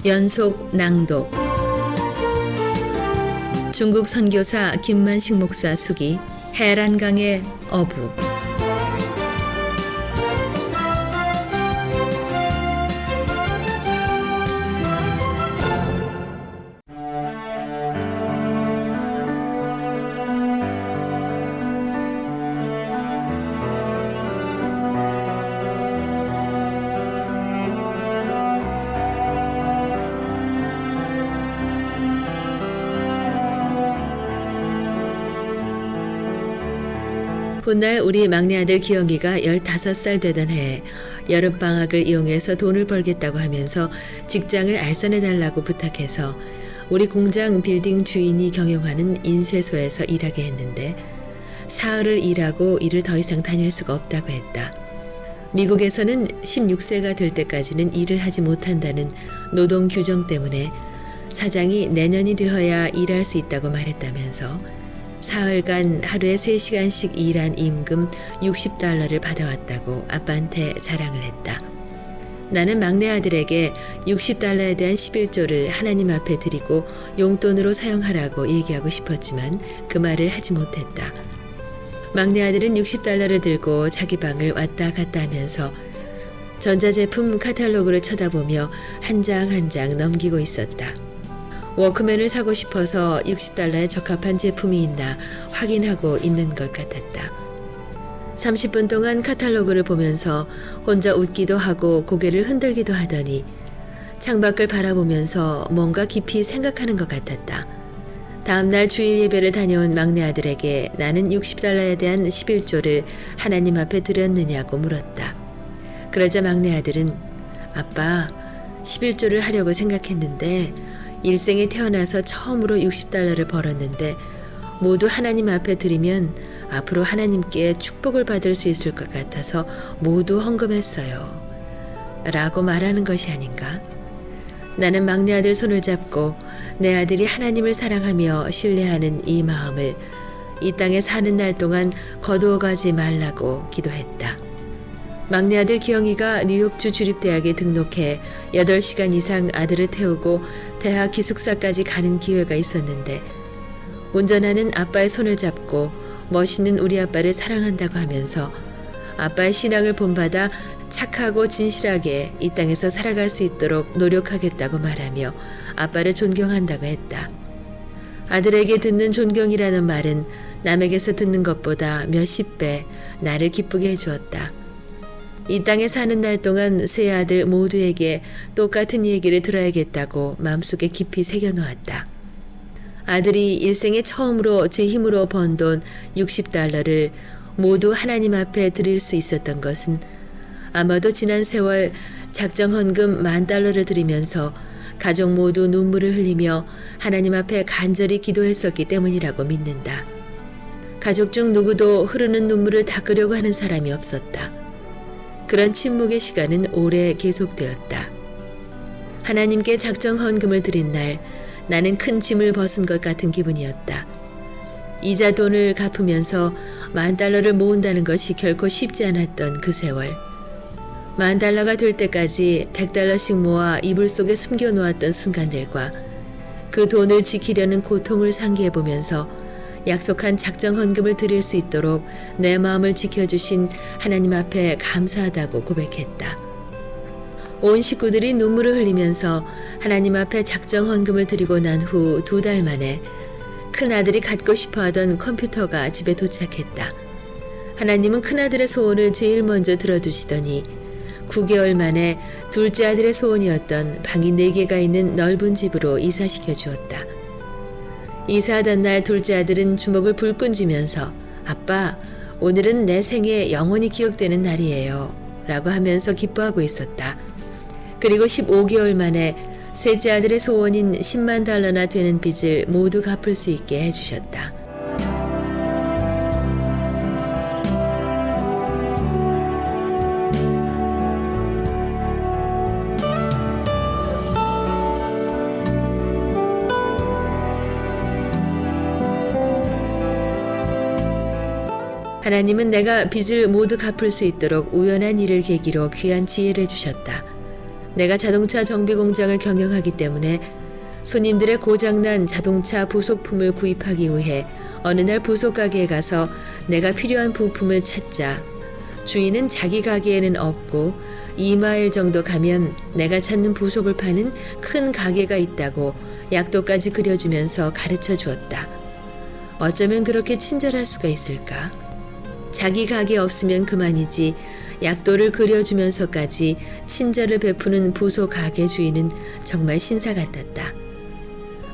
연속 낭독. 중국 선교사 김만식 목사 수기 해란강의 어부. 훗날 우리 막내 아들 기영이가 15살 되던 해에 여름방학을 이용해서 돈을 벌겠다고 하면서 직장을 알선해달라고 부탁해서 우리 공장 빌딩 주인이 경영하는 인쇄소에서 일하게 했는데 사흘을 일하고 일을 더 이상 다닐 수가 없다고 했다. 미국에서는 16세가 될 때까지는 일을 하지 못한다는 노동 규정 때문에 사장이 내년이 되어야 일할 수 있다고 말했다면서 사흘간 하루에 3시간씩 일한 임금 $60를 받아왔다고 아빠한테 자랑을 했다. 나는 막내 아들에게 $60에 대한 11조를 하나님 앞에 드리고 용돈으로 사용하라고 얘기하고 싶었지만 그 말을 하지 못했다. 막내 아들은 $60를 들고 자기 방을 왔다 갔다 하면서 전자제품 카탈로그를 쳐다보며 한 장 한 장 넘기고 있었다. 워크맨을 사고 싶어서 $60에 적합한 제품이 있나 확인하고 있는 것 같았다. 30분 동안 카탈로그를 보면서 혼자 웃기도 하고 고개를 흔들기도 하더니 창밖을 바라보면서 뭔가 깊이 생각하는 것 같았다. 다음날 주일 예배를 다녀온 막내 아들에게 나는 $60에 대한 11조를 하나님 앞에 드렸느냐고 물었다. 그러자 막내 아들은 아빠, 11조를 하려고 생각했는데 일생에 태어나서 처음으로 $60를 벌었는데 모두 하나님 앞에 드리면 앞으로 하나님께 축복을 받을 수 있을 것 같아서 모두 헌금했어요. 라고 말하는 것이 아닌가? 나는 막내 아들 손을 잡고 내 아들이 하나님을 사랑하며 신뢰하는 이 마음을 이 땅에 사는 날 동안 거두어가지 말라고 기도했다. 막내 아들 기영이가 뉴욕주 주립대학에 등록해 8시간 이상 아들을 태우고 대학 기숙사까지 가는 기회가 있었는데 운전하는 아빠의 손을 잡고 멋있는 우리 아빠를 사랑한다고 하면서 아빠의 신앙을 본받아 착하고 진실하게 이 땅에서 살아갈 수 있도록 노력하겠다고 말하며 아빠를 존경한다고 했다. 아들에게 듣는 존경이라는 말은 남에게서 듣는 것보다 몇십 배 나를 기쁘게 해주었다. 이 땅에 사는 날 동안 세 아들 모두에게 똑같은 얘기를 들어야겠다고 마음속에 깊이 새겨놓았다. 아들이 일생에 처음으로 제 힘으로 번 돈 $60를 모두 하나님 앞에 드릴 수 있었던 것은 아마도 지난 세월 작정 헌금 $10,000를 드리면서 가족 모두 눈물을 흘리며 하나님 앞에 간절히 기도했었기 때문이라고 믿는다. 가족 중 누구도 흐르는 눈물을 닦으려고 하는 사람이 없었다. 그런 침묵의 시간은 오래 계속되었다. 하나님께 작정 헌금을 드린 날 나는 큰 짐을 벗은 것 같은 기분이었다. 이자 돈을 갚으면서 $10,000를 모은다는 것이 결코 쉽지 않았던 그 세월. $10,000가 될 때까지 $100씩 모아 이불 속에 숨겨놓았던 순간들과 그 돈을 지키려는 고통을 상기해보면서 약속한 작정 헌금을 드릴 수 있도록 내 마음을 지켜주신 하나님 앞에 감사하다고 고백했다. 온 식구들이 눈물을 흘리면서 하나님 앞에 작정 헌금을 드리고 난 후 2달 만에 큰아들이 갖고 싶어하던 컴퓨터가 집에 도착했다. 하나님은 큰아들의 소원을 제일 먼저 들어주시더니 9개월 만에 둘째 아들의 소원이었던 방이 4개가 있는 넓은 집으로 이사시켜 주었다. 이사하던 날 둘째 아들은 주먹을 불끈 쥐면서 아빠, 오늘은 내 생에 영원히 기억되는 날이에요. 라고 하면서 기뻐하고 있었다. 그리고 15개월 만에 셋째 아들의 소원인 $100,000나 되는 빚을 모두 갚을 수 있게 해주셨다. 하나님은 내가 빚을 모두 갚을 수 있도록 우연한 일을 계기로 귀한 지혜를 주셨다. 내가 자동차 정비 공장을 경영하기 때문에 손님들의 고장난 자동차 부속품을 구입하기 위해 어느 날 부속 가게에 가서 내가 필요한 부품을 찾자 주인은 자기 가게에는 없고 2마일 정도 가면 내가 찾는 부속을 파는 큰 가게가 있다고 약도까지 그려주면서 가르쳐 주었다. 어쩌면 그렇게 친절할 수가 있을까? 자기 가게 없으면 그만이지 약도를 그려주면서까지 친절을 베푸는 부속 가게 주인은 정말 신사 같았다.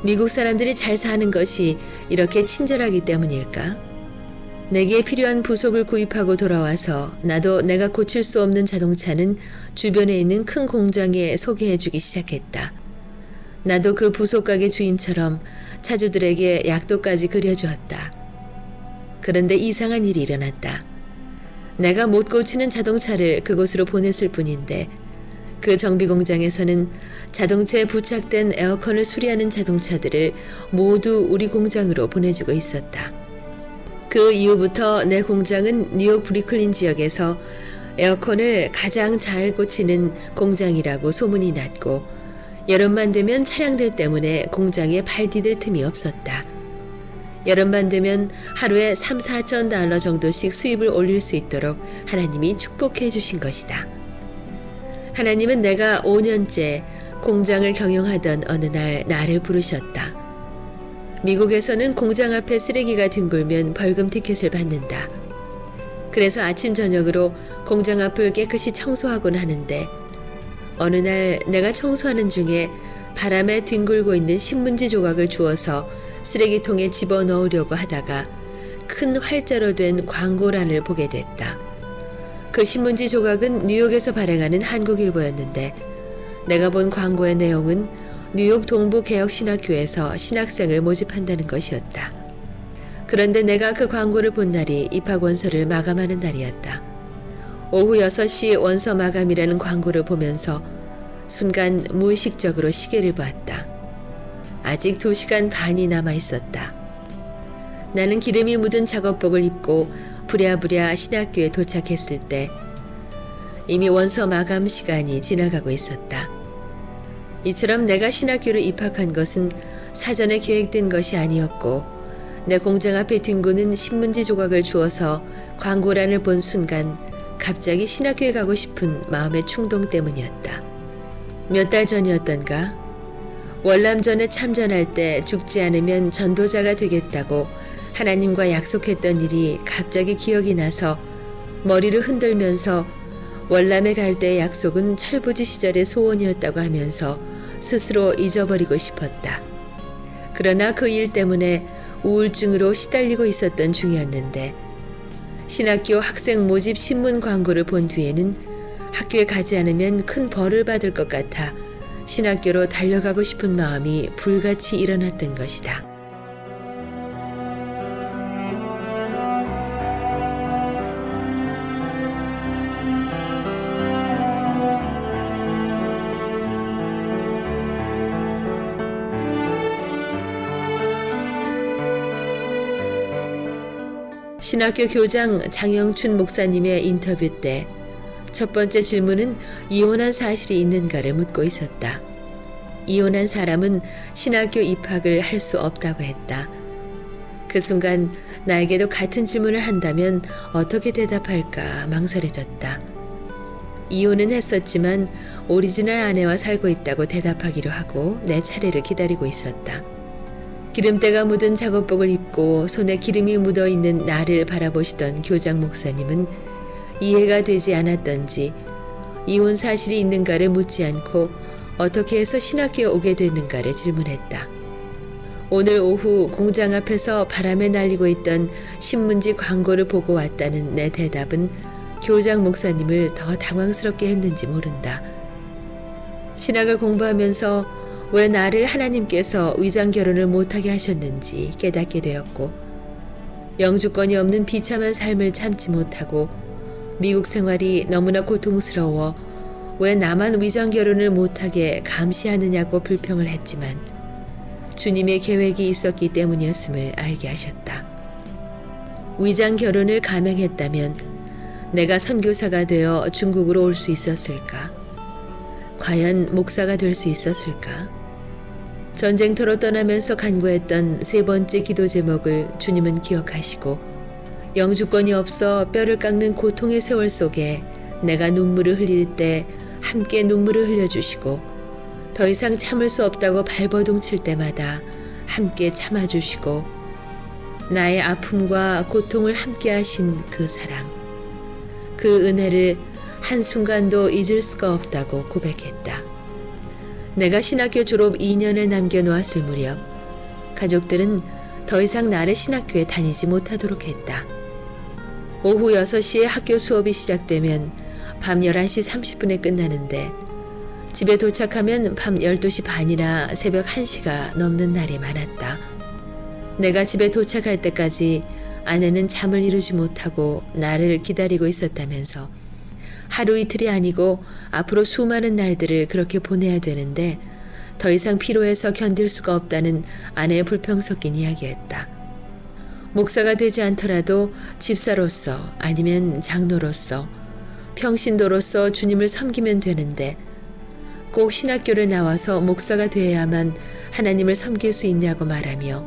미국 사람들이 잘 사는 것이 이렇게 친절하기 때문일까? 내게 필요한 부속을 구입하고 돌아와서 나도 내가 고칠 수 없는 자동차는 주변에 있는 큰 공장에 소개해주기 시작했다. 나도 그 부속 가게 주인처럼 차주들에게 약도까지 그려주었다. 그런데 이상한 일이 일어났다. 내가 못 고치는 자동차를 그곳으로 보냈을 뿐인데 그 정비 공장에서는 자동차에 부착된 에어컨을 수리하는 자동차들을 모두 우리 공장으로 보내주고 있었다. 그 이후부터 내 공장은 뉴욕 브루클린 지역에서 에어컨을 가장 잘 고치는 공장이라고 소문이 났고 여름만 되면 차량들 때문에 공장에 발 디딜 틈이 없었다. 여름만 되면 하루에 3, 4천 달러 정도씩 수입을 올릴 수 있도록 하나님이 축복해 주신 것이다. 하나님은 내가 5년째 공장을 경영하던 어느 날 나를 부르셨다. 미국에서는 공장 앞에 쓰레기가 뒹굴면 벌금 티켓을 받는다. 그래서 아침 저녁으로 공장 앞을 깨끗이 청소하곤 하는데 어느 날 내가 청소하는 중에 바람에 뒹굴고 있는 신문지 조각을 주워서 쓰레기통에 집어넣으려고 하다가 큰 활자로 된 광고란을 보게 됐다. 그 신문지 조각은 뉴욕에서 발행하는 한국일보였는데 내가 본 광고의 내용은 뉴욕 동부개혁신학교에서 신학생을 모집한다는 것이었다. 그런데 내가 그 광고를 본 날이 입학원서를 마감하는 날이었다. 오후 6시 원서 마감이라는 광고를 보면서 순간 무의식적으로 시계를 봤다. 아직 2시간 반이 남아 있었다. 나는 기름이 묻은 작업복을 입고 부랴부랴 신학교에 도착했을 때 이미 원서 마감 시간이 지나가고 있었다. 이처럼 내가 신학교를 입학한 것은 사전에 계획된 것이 아니었고 내 공장 앞에 뒹구는 신문지 조각을 주워서 광고란을 본 순간 갑자기 신학교에 가고 싶은 마음의 충동 때문이었다. 몇 달 전이었던가? 월남전에 참전할 때 죽지 않으면 전도자가 되겠다고 하나님과 약속했던 일이 갑자기 기억이 나서 머리를 흔들면서 월남에 갈 때의 약속은 철부지 시절의 소원이었다고 하면서 스스로 잊어버리고 싶었다. 그러나 그 일 때문에 우울증으로 시달리고 있었던 중이었는데 신학교 학생 모집 신문 광고를 본 뒤에는 학교에 가지 않으면 큰 벌을 받을 것 같아 신학교로 달려가고 싶은 마음이 불같이 일어났던 것이다. 신학교 교장 장영춘 목사님의 인터뷰 때 첫 번째 질문은 이혼한 사실이 있는가를 묻고 있었다. 이혼한 사람은 신학교 입학을 할 수 없다고 했다. 그 순간 나에게도 같은 질문을 한다면 어떻게 대답할까 망설여졌다. 이혼은 했었지만 오리지널 아내와 살고 있다고 대답하기로 하고 내 차례를 기다리고 있었다. 기름때가 묻은 작업복을 입고 손에 기름이 묻어있는 나를 바라보시던 교장 목사님은 이해가 되지 않았던지 이혼 사실이 있는가를 묻지 않고 어떻게 해서 신학교에 오게 됐는가를 질문했다. 오늘 오후 공장 앞에서 바람에 날리고 있던 신문지 광고를 보고 왔다는 내 대답은 교장 목사님을 더 당황스럽게 했는지 모른다. 신학을 공부하면서 왜 나를 하나님께서 위장 결혼을 못하게 하셨는지 깨닫게 되었고 영주권이 없는 비참한 삶을 참지 못하고 미국 생활이 너무나 고통스러워 왜 나만 위장 결혼을 못하게 감시하느냐고 불평을 했지만 주님의 계획이 있었기 때문이었음을 알게 하셨다. 위장 결혼을 감행했다면 내가 선교사가 되어 중국으로 올 수 있었을까? 과연 목사가 될 수 있었을까? 전쟁터로 떠나면서 간구했던 세 번째 기도 제목을 주님은 기억하시고 영주권이 없어 뼈를 깎는 고통의 세월 속에 내가 눈물을 흘릴 때 함께 눈물을 흘려주시고 더 이상 참을 수 없다고 발버둥 칠 때마다 함께 참아주시고 나의 아픔과 고통을 함께 하신 그 사랑, 그 은혜를 한순간도 잊을 수가 없다고 고백했다. 내가 신학교 졸업 2년을 남겨놓았을 무렵 가족들은 더 이상 나를 신학교에 다니지 못하도록 했다. 오후 6시에 학교 수업이 시작되면 밤 11시 30분에 끝나는데 집에 도착하면 밤 12시 반이나 새벽 1시가 넘는 날이 많았다. 내가 집에 도착할 때까지 아내는 잠을 이루지 못하고 나를 기다리고 있었다면서 하루 이틀이 아니고 앞으로 수많은 날들을 그렇게 보내야 되는데 더 이상 피로해서 견딜 수가 없다는 아내의 불평 섞인 이야기였다. 목사가 되지 않더라도 집사로서 아니면 장로로서 평신도로서 주님을 섬기면 되는데 꼭 신학교를 나와서 목사가 되어야만 하나님을 섬길 수 있냐고 말하며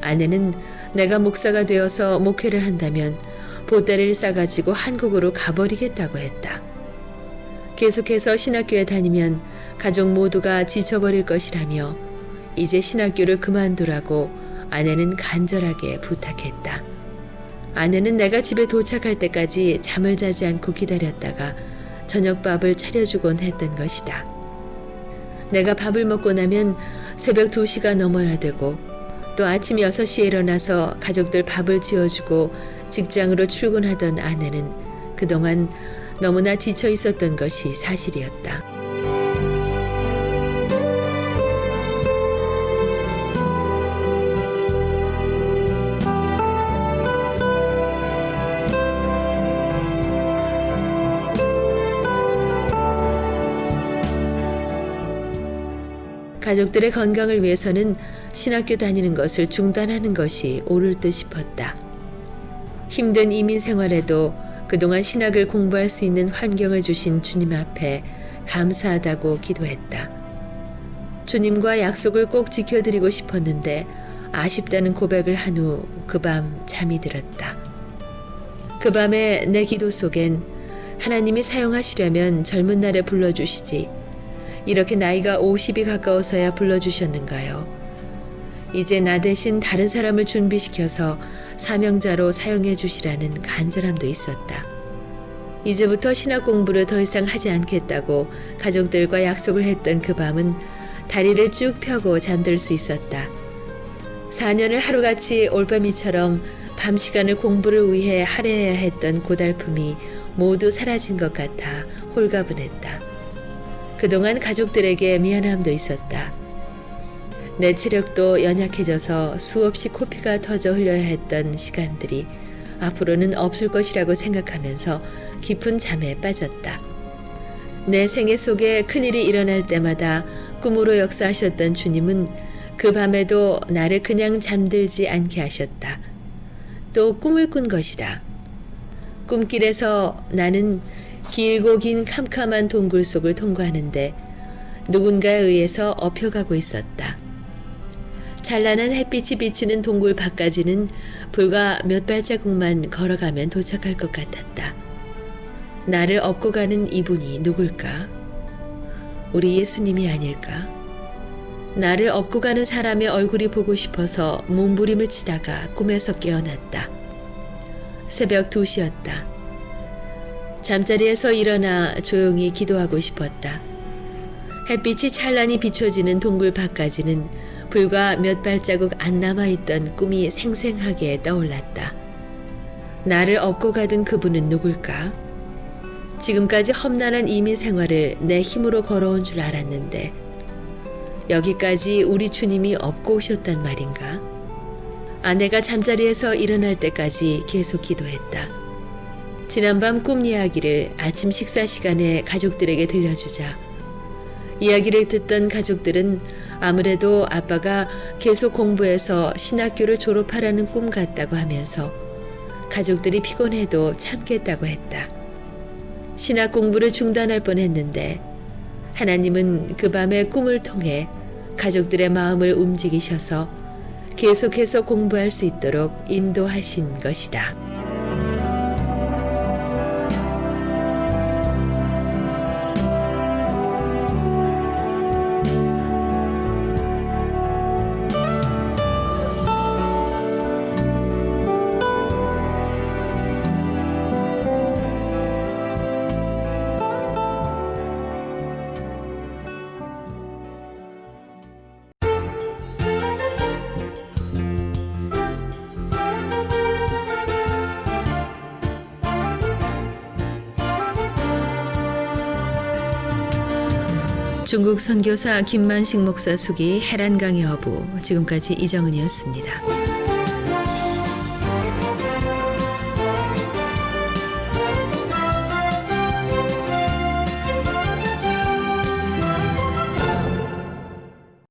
아내는 내가 목사가 되어서 목회를 한다면 보따리를 싸가지고 한국으로 가버리겠다고 했다. 계속해서 신학교에 다니면 가족 모두가 지쳐버릴 것이라며 이제 신학교를 그만두라고 아내는 간절하게 부탁했다. 아내는 내가 집에 도착할 때까지 잠을 자지 않고 기다렸다가 저녁밥을 차려주곤 했던 것이다. 내가 밥을 먹고 나면 새벽 2시가 넘어야 되고 또 아침 6시에 일어나서 가족들 밥을 지어주고 직장으로 출근하던 아내는 그동안 너무나 지쳐 있었던 것이 사실이었다. 가족들의 건강을 위해서는 신학교 다니는 것을 중단하는 것이 옳을 듯 싶었다. 힘든 이민 생활에도 그동안 신학을 공부할 수 있는 환경을 주신 주님 앞에 감사하다고 기도했다. 주님과 약속을 꼭 지켜드리고 싶었는데 아쉽다는 고백을 한 후 그 밤 잠이 들었다. 그 밤에 내 기도 속엔 하나님이 사용하시려면 젊은 날에 불러주시지 이렇게 나이가 50이 가까워서야 불러주셨는가요? 이제 나 대신 다른 사람을 준비시켜서 사명자로 사용해 주시라는 간절함도 있었다. 이제부터 신학 공부를 더 이상 하지 않겠다고 가족들과 약속을 했던 그 밤은 다리를 쭉 펴고 잠들 수 있었다. 4년을 하루같이 올빼미처럼 밤 시간을 공부를 위해 할애해야 했던 고달픔이 모두 사라진 것 같아 홀가분했다. 그동안 가족들에게 미안함도 있었다. 내 체력도 연약해져서 수없이 코피가 터져 흘려야 했던 시간들이 앞으로는 없을 것이라고 생각하면서 깊은 잠에 빠졌다. 내 생애 속에 큰일이 일어날 때마다 꿈으로 역사하셨던 주님은 그 밤에도 나를 그냥 잠들지 않게 하셨다. 또 꿈을 꾼 것이다. 꿈길에서 나는 길고 긴 캄캄한 동굴 속을 통과하는데 누군가에 의해서 업혀가고 있었다. 찬란한 햇빛이 비치는 동굴 밖까지는 불과 몇 발자국만 걸어가면 도착할 것 같았다. 나를 업고 가는 이분이 누굴까? 우리 예수님이 아닐까? 나를 업고 가는 사람의 얼굴이 보고 싶어서 몸부림을 치다가 꿈에서 깨어났다. 새벽 2시였다. 잠자리에서 일어나 조용히 기도하고 싶었다. 햇빛이 찬란히 비춰지는 동굴 밖까지는 불과 몇 발자국 안 남아있던 꿈이 생생하게 떠올랐다. 나를 업고 가던 그분은 누굴까? 지금까지 험난한 이민 생활을 내 힘으로 걸어온 줄 알았는데 여기까지 우리 주님이 업고 오셨단 말인가? 아내가 잠자리에서 일어날 때까지 계속 기도했다. 지난밤 꿈 이야기를 아침 식사 시간에 가족들에게 들려주자 이야기를 듣던 가족들은 아무래도 아빠가 계속 공부해서 신학교를 졸업하라는 꿈 같다고 하면서 가족들이 피곤해도 참겠다고 했다. 신학 공부를 중단할 뻔했는데 하나님은 그 밤의 꿈을 통해 가족들의 마음을 움직이셔서 계속해서 공부할 수 있도록 인도하신 것이다. 중국 선교사 김만식 목사 숙이 해란 강의 어부, 지금까지 이정은이었습니다.